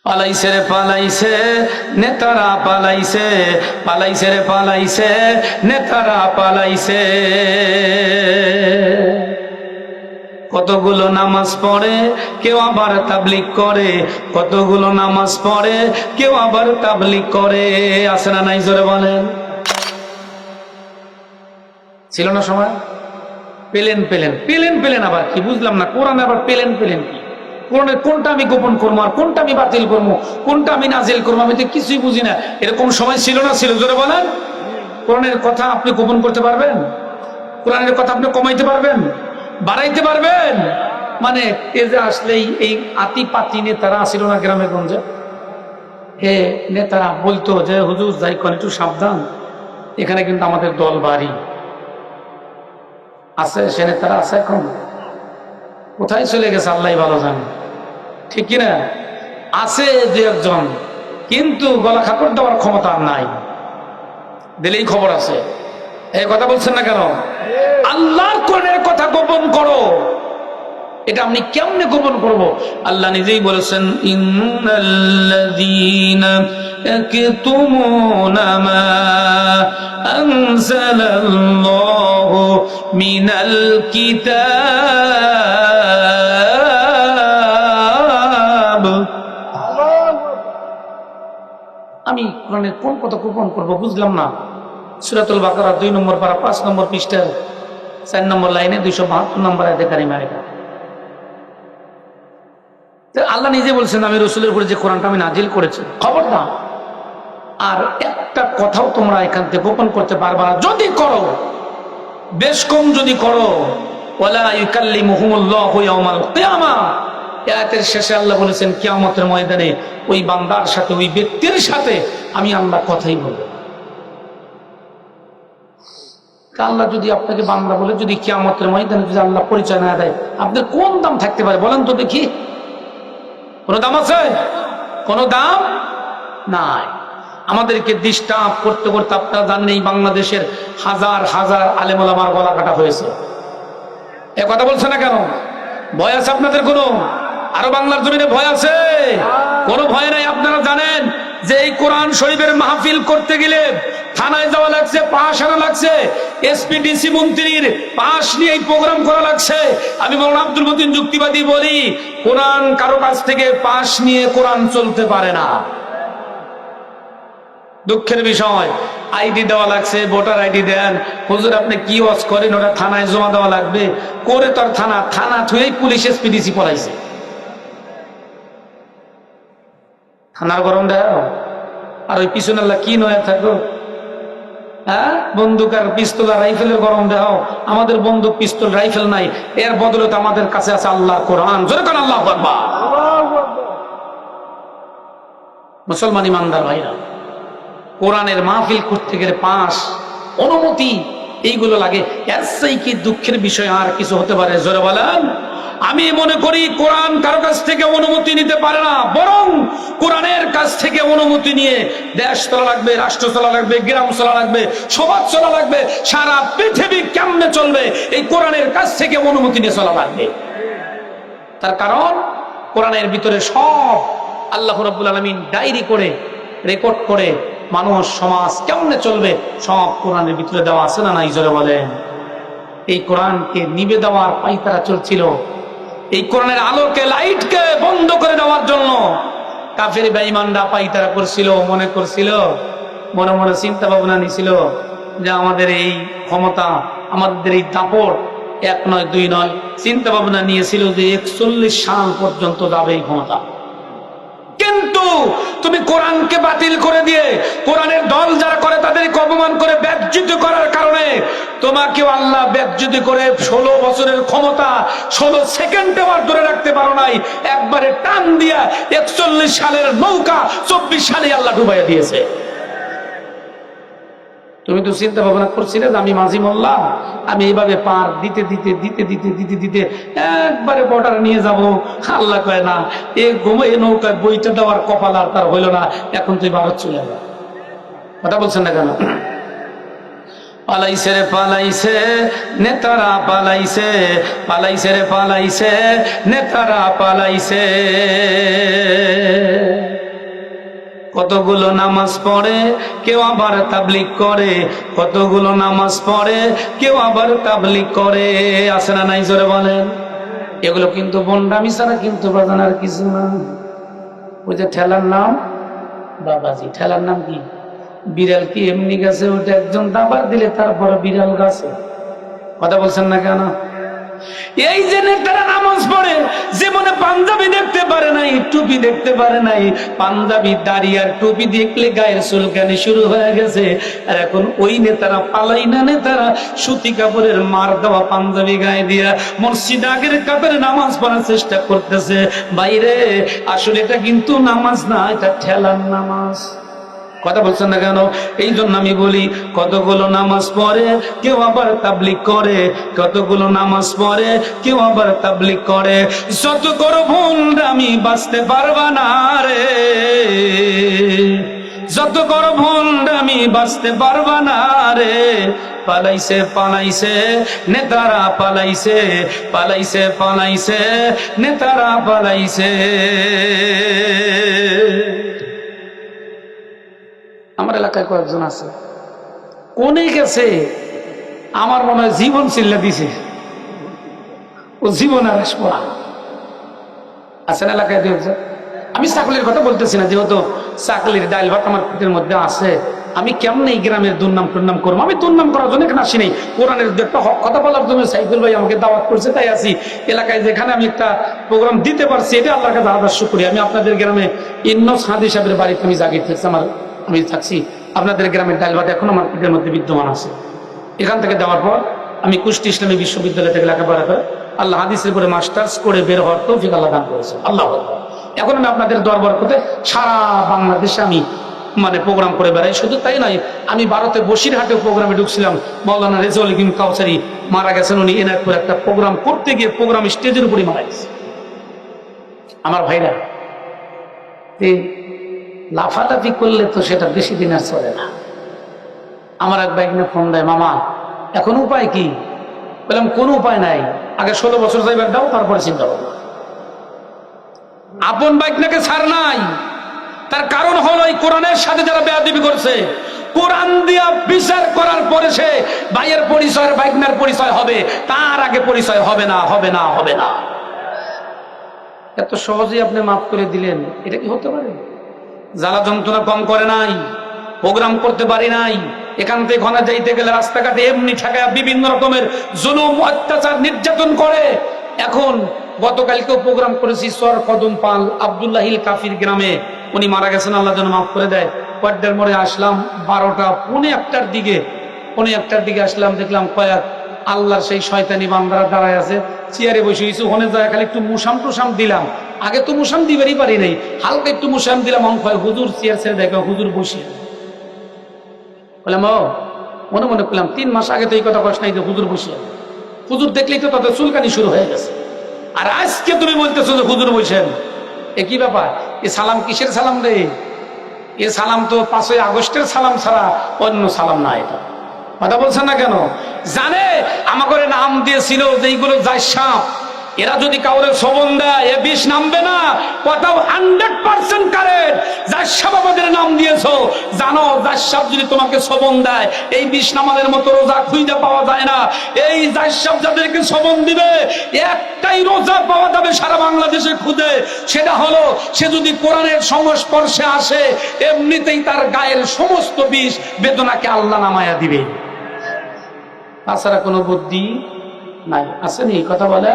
পালাইছে রে পালাইছে নেতারা পালাইছে, পালাইছে রে পালাইছে নেতারা পালাইছে। কতগুলো নামাজ পড়ে কেউ আবার তাবলীগ করে, কতগুলো নামাজ পড়ে কেউ আবার তাবলীগ করে। আছে না নাই জোরে বলেন? ছিল না সময়? পেলেন পেলেন পেলেন পেলেন আবার কি বুঝলাম না, কোরআনে আবার পেলেন পেলেন কি? কোরআনের কোনটা আমি গোপন করবো আর কোনটা আমি বাতিল করবো, কোনটা আমি নাজিল করবো, আমি তো কিছুই বুঝি না। এরকম সময় ছিল না ছিল? জোরে বলেন। কোরআনের কথা আপনি গোপন করতে পারবেন? কোরআনের কথা আপনি কমাইতে পারবেন, বাড়াইতে পারবেন? মানে তেজে আসলেই এই আতি পাতি নেতারা আসিল না গ্রামে গঞ্জে, হে নেতারা বলতো যে হুজুর যাই কোন একটু সাবধান, এখানে কিন্তু আমাদের দল বাড়ি আছে। সে নেতারা আছে এখন কোথায় চলে গেছে আল্লাহ ভালো জানে, ঠিক কিনা? আছে দু একজন, কিন্তু গলা খাপড় দেওয়ার ক্ষমতা নাই, দিলেই খবর আছে। এই কথা বলছেন না কেন? আল্লাহর কোরআনের কথা গোপন করো, এটা আপনি কেমনে গোপন করব? আল্লাহ নিজেই বলেছেন, ইন্নাল্লাযীনা ইয়াকতুমুনা মা আনজালাল্লাহু মিনাল কিতাব। আমি কোরআনের কোন কথা গোপন করব বুঝলাম না। সূরাতুল বাকারা 2 নম্বর পারা 5 নম্বর পৃষ্ঠা 4 নম্বর লাইনে 272 নম্বর আয়াতে কারিমা এটা। আল্লাহ নিজে বলছেন আমি রাসূলের উপরে যে কোরআনটা আমি নাজিল করেছি, খবরদার আর একটা কথাও তোমরা এখান থেকে গোপন করতে পারবে না। যদি করো, বেশ কম যদি করো, ওয়ালা ইউকাল্লিমুহুমুল্লাহু ইয়াওমাল কিয়ামাহ, আয়াতের শেষে আল্লাহ বলেছেন কিয়ামতের ময়দানে ওই বান্দার সাথে, ওই ব্যক্তির সাথে আমি আল্লাহ কথাই বলবো। আল্লাহ যদি আপনাকে বান্দা বলে, যদি কিয়ামতের ময়দানে যদি আল্লাহ পরিচয় না দেয়, আপনার কোন দাম থাকতে পারে বলেন তো দেখি? কোনো দাম আছে? কোনো দাম নাই। আমাদেরকে ডিস্টার্ব করতে করতে আপনারা জানেন এই বাংলাদেশের হাজার হাজার আলেম ওলামার গলা কাটা হয়েছে। এ কথা বলছে না কেন? ভয় আছে আপনাদের কোনো? আরো বাংলার জমিনে ভয় আছে? কোনো ভয় নাই। আপনারা জানেন যে এই কোরআন শরীফের মাহফিল করতে গেলে থানায় যাওয়া লাগছে, পাশ আনা লাগছে, এসপিডিসি মন্ত্রীর পাশ নিয়ে এই প্রোগ্রাম করা লাগছে। আমি মাওলানা আব্দুল মতিন যুক্তিবাদী বলি, কোরআন কারো কাছ থেকে পাশ নিয়ে কোরআন চলতে পারে না। দুঃখের বিষয়, আইডি দেওয়া লাগছে, ভোটার আইডি দেন, হুজুর আপনি কি ওয়াজ করেন, ওটা থানায় জমা দেওয়া লাগবে। করে তোর থানা থুয়েই পুলিশ এসপিডিসি পলাইছে। থানার গরম দেয় আর ওই পিছনে আল্লাহ কি নয়া থাকো, হ্যাঁ বন্দুক আর পিস্তল আর রাইফেলের গরম দেও। আমাদের বন্দুক পিস্তল রাইফেল নাই, এর বদলে আমাদের কাছে আছে আল্লাহ কোরআন। জোরে কোন আল্লাহু আকবার। মুসলমান ইমানদার ভাইরা, কোরআনের মাহফিল করতে গেলে পাস, অনুমতি, এইগুলো লাগে। এর সেই কি দুঃখের বিষয় আর কিছু হতে পারে? জোরে বলেন। আমি মনে করি কোরআন কারো কাছ থেকে অনুমতি নিতে পারে না, বরং কোরআনের কাছ থেকে অনুমতি নিয়ে দেশ চলা লাগবে, রাষ্ট্র চলা লাগবে, গ্রাম চলা লাগবে, সমাজ চলা লাগবে, সারা পৃথিবী কেমনে চলবে এই কোরআনের কাছ থেকে অনুমতি নিয়ে চলা লাগবে। তার কারণ কোরআনের ভিতরে সব আল্লাহ রাব্বুল আলামিন ডায়েরি করে, রেকর্ড করে মানুষ সমাজ কেমনে চলবে সব কোরআনের ভিতরে দেওয়া আছে না নাই? জোরে বলেন। এই কোরআনকে নিভে দেওয়ার পাইতারা চলছিল, এই কোরআনের আলোকে, লাইটকে বন্ধ করে দেওয়ার জন্য কাফের বেঈমানরা পাইতারা করছিল। মনে করছিল, মনে মনে চিন্তা ভাবনা নিছিল যে আমাদের এই ক্ষমতা, আমাদের এই দাপট 1 নয় 2 নয়, চিন্তা ভাবনা নিয়েছিল যে 41 সাল পর্যন্ত যাবে এই ক্ষমতা। কিন্তু তুমি কোরআনকে বাতিল করে দিয়ে, কোরআনের দল যারা করে তাদেরকে অপমান করে বেজ্জিত করার কারণে তোমাকে আল্লাহ বেজ্জিত করে 16 বছরের ক্ষমতা 16 সেকেন্ডে আর ধরে রাখতে পারো নাই। একবারে টান দিয়া 41 সালের নৌকা 24 সালে আল্লাহ ডুবাইয়া দিয়েছে। তুমি তো চিন্তা ভাবনা করছিলে যে আমি মাঝি মোল্লা, আমি এইভাবে পার দিতে দিতে দিতে দিতে দিতে দিতে একবারে বর্ডার নিয়ে যাব। আল্লাহ কয় না, এ নৌকায় বইটা দেওয়ার কপাল আর তার হইল না, এখন তুই ভারত চলে যা। কথা বলছেন না কেন? পালাইছে রে পালাইছে নেতারা পালাইছে, পালাইছে রে পালাইছে নেতারা পালাইছে। কতগুলো নামাজ পড়ে কেউ আবার তাবলীগ করে, কতগুলো নামাজ পড়ে কেউ আবার তাবলীগ করে, আছে না নাই জোরে বলেন? এগুলো কিন্তু বন্ডামি ছাড়া কিন্তু বাজান আর কিছু না। ওই যে ঠেলার নাম বাবাজি, ঠেলার নাম কি? বিড়াল কি এমনি গেছে? ওটা একজন দাবার দিলে তারপরে বিড়াল গাছে। কথা বলছেন না কেন? এই যে নেতারা নামাজ পড়ে জীবনে পাঞ্জাবি দেখতে পারে নাই, টুপি দেখতে পারে নাই, পাঞ্জাবি দাড়ি আর টুপি দেখলে গায়ের চুলকানি শুরু হয়ে গেছে। আর এখন ওই নেতারা পালাই না, নেতারা সুতি কাপড়ের মার দেওয়া পাঞ্জাবি গায়ে দিয়া মসজিদ আগের কাতারে নামাজ পড়ার চেষ্টা করতেছে। বাইরে আসলে এটা কিন্তু নামাজ না, এটা ঠেলার নামাজ। কথা বলছেন না কেন? এই জন্য আমি বলি, কতগুলো নামাজ পড়ে কেউ আবার তাবলীগ করে, কতগুলো নামাজ পড়ে কেউ আবার তাবলীগ করে। যত করো ভণ্ডামি বাঁচতে পারবা না রে, যত করো ভণ্ডামি বাঁচতে পারবা না রে। পালাইছে পালাইছে নেতারা পালাইছে, পালাইছে পালাইছে নেতারা পালাইছে। আমার এলাকায় কয়েকজন আছে, কোনে গেছে আমার মনে হয় জীবন চিল্লা দিছে, ও জীবন আর আসবো না। আছেন এলাকায় দুজন। আমি চাকলির কথা বলতেছি না, যেহেতু চাকলির ডাল ভাত আমার পেটের মধ্যে আছে, আমি কেমন এই গ্রামের দুর্নাম টুর্নাম করবো? আমি দুর্নাম করার জন্য এখানে আসি নাই, কোরআনের একটা কথা বলার জন্য সাইফুল ভাই আমাকে দাওয়াত করছে তাই আছি। এলাকায় যেখানে আমি একটা প্রোগ্রাম দিতে পারছি, এটা আল্লাহর কাছে আদার শুকরিয়া। আমি আপনাদের গ্রামে ইন্নস হাদি সাহেবের বাড়িতে আমি জাগির থাকছি, আমি থাকছি। আপনাদের গ্রামের ডাল ভাত এখন আমার পেটের মধ্যে বিদ্যমান আছে। এখান থেকে দেওয়ার পর আমি কুষ্টি ইসলামী বিশ্ববিদ্যালয় থেকে লেখাপড়া করে আল্লাহ হাদিসের পরে মাস্টার্স করে বের হওয়ার তৌফিক আল্লাহ দান করেছে। আল্লাহ এখন আমি আপনাদের দরবার করতে সারা বাংলাদেশে আমি প্রোগ্রাম করে বেড়াই। শুধু তাই নয়, আমি ভারতে বসিরহাটে প্রোগ্রামে ঢুকছিলাম। মাওলানা রেজাউল ইকিম কাউসারি মারা গেছেন, উনি এনায়তপুর একটা প্রোগ্রাম করতে গিয়ে প্রোগ্রাম স্টেজের উপরই মারা গেছে। আমার ভাইরা, লাফালাফি করলে তো সেটা বেশি দিন আর চলে না। আমার এক বাইক ফোন দেয়, মামা এখন উপায় কি? বললাম কোন উপায় নাই, আগে 16 বছর যাইবার দাও, তারপরে চিন্তা করবো। আপন বাইক নাকি ছাড় নাই, তার কারণ হলো এই কোরআনের সাথে যারা বেয়াদবি করছে, কোরআন দিয়া বিচার করার পরে সে ভাইয়ের পরিচয় বাইকনার পরিচয় হবে, তার আগে পরিচয় হবে না, হবে না, হবে না। এত সহজেই আপনি মাফ করে দিলেন, এটা কি হতে পারে? জ্বালা যন্ত্রণা কম করে নাই, প্রোগ্রাম করতে পারি নাই, এখান থেকে ঘনা যাইতে গেলে রাস্তাঘাটে এমনি ঠেকায় বিভিন্ন রকমের জুলুম অত্যাচার নির্যাতন করে। এখন গতকালকেও প্রোগ্রাম করেছি সর কদম পাল আব্দুল্লাহিল কাফির গ্রামে, উনি মারা গেছেন, আল্লাহ যেন মাফ করে দেয়। পর্দার মোড়ে আসলাম 12টা পৌনে একটার দিকে আসলাম, দেখলাম কয়েক আল্লাহর সেই শয়তানি বান্দারা দাঁড়ায় আছে, চেয়ারে বসে গেছি। ওখানে যায় খালি একটু মুসাম টুসাম দিলাম, আগে তো মুসাম দিবারই পারি নাই, হালকা একটু মুসাম দিলাম। অঙ্ক হুজুর চেয়ার ছেড়ে দেখো, হুজুর বসে বললাম, ও মনে মনে করলাম 3 মাস আগে তো এই কথা কষ্ট নাই যে হুজুর বসে। হুজুর দেখলেই তো তাদের চুলকানি শুরু হয়ে গেছে, আর আজকে তুমি বলতেছো যে হুজুর বসেন। এ কি ব্যাপার? এ সালাম কিসের সালাম রে? এ সালাম তো 5ই আগস্টের সালাম ছাড়া অন্য সালাম না। এটা কথা বলছেন না কেন? জানে আমাকে নাম দিয়েছিল যে এইগুলো যায় সাপ, এরা যদি কাউরে শোভন দেয় এ বিষ নামবে না। কথা 100% কারেক্ট। যার সাপ আমাদের নাম দিয়েছো, জানো যার সাপ যদি তোমাকে শোভন দেয়, এই বিষ নামাদের মতো রোজা খুঁজে পাওয়া যায় না। এই যার সাপ যাদেরকে শোভন দিবে, একটাই রোজা পাওয়া যাবে সারা বাংলাদেশে খুঁজে, সেটা হলো সে যদি কোরআনের সংস্পর্শে আসে, এমনিতেই তার গায়ের সমস্ত বিষ বেদনাকে আল্লাহ নামায়া দিবে। তাছাড়া কোনো বুদ্ধি নাই। আসেনি কথা বলে?